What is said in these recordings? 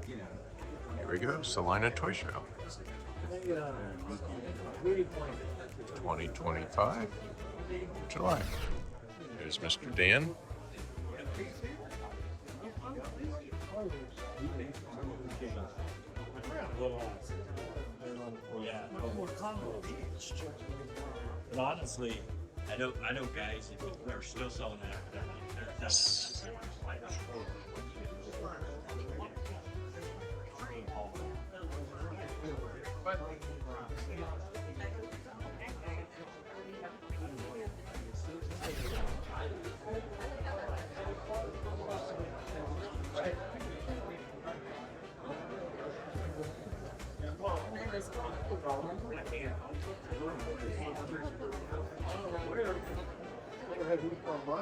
Here we go, Salina Toy Show. 2025, July. There's Mr. Dan. But honestly, I know guys that are still selling that. That's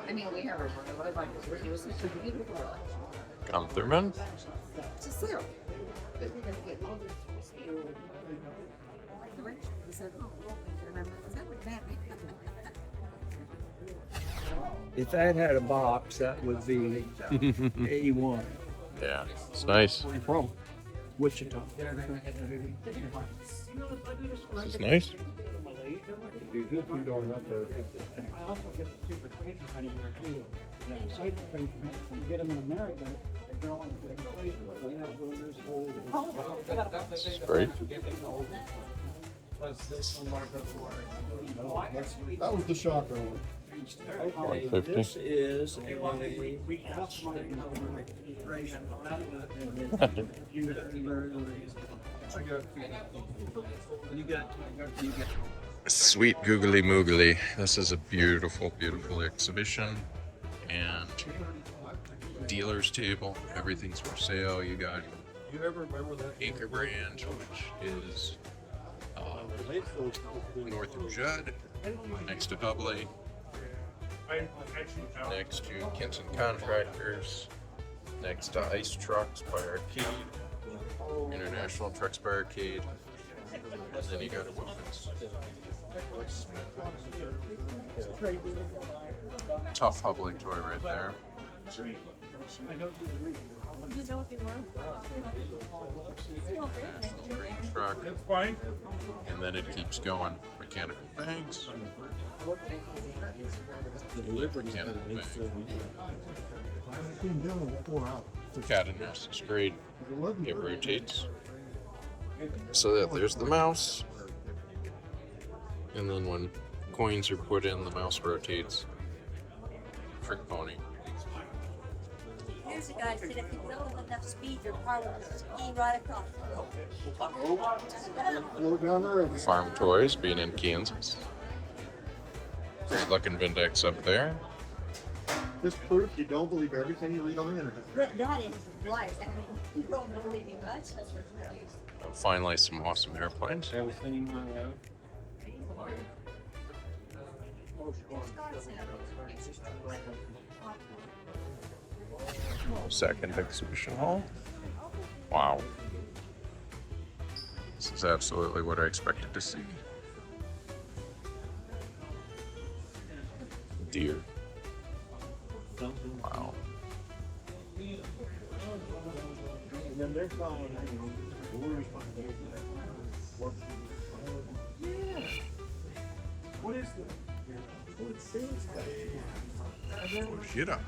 I mean, we have it was such a beautiful Guntherman. to sell. But we're gonna get all this. He said, oh, and I'm like, that would bad. If that had a box, that would be A1. Yeah, it's nice. Where you from? Wichita. This is nice. Get them in America. It's great. That was the shocker one. 150. This is Sweet googly moogly. This is a beautiful, beautiful exhibition and dealer's table. Everything's for sale. You got You ever remember that? Acre Brand, which is north of Judd, next to Hubley, next to Kenton Contractors, next to Ice Trucks by Arcade, International Trucks by Arcade, and then you got a Women's. Tough Hubley toy right there. Truck. And then it keeps going. Mechanical bags. Mechanical bags. Cat and mouse is great. It rotates. So there's the mouse. And then when coins are put in, the mouse rotates. Trick pony. Here's a guy said if you build him enough speed, your car will ski right across. Slow down there. And Farm Toys being in Kansas. Great looking Vindex up there. this proof you don't believe everything you read on the internet. That is life. I mean, you don't believe me much. And finally, some awesome airplanes. Second exhibition hall. Wow. This is absolutely what I expected to see. Deer. Wow. What is the? Shit up.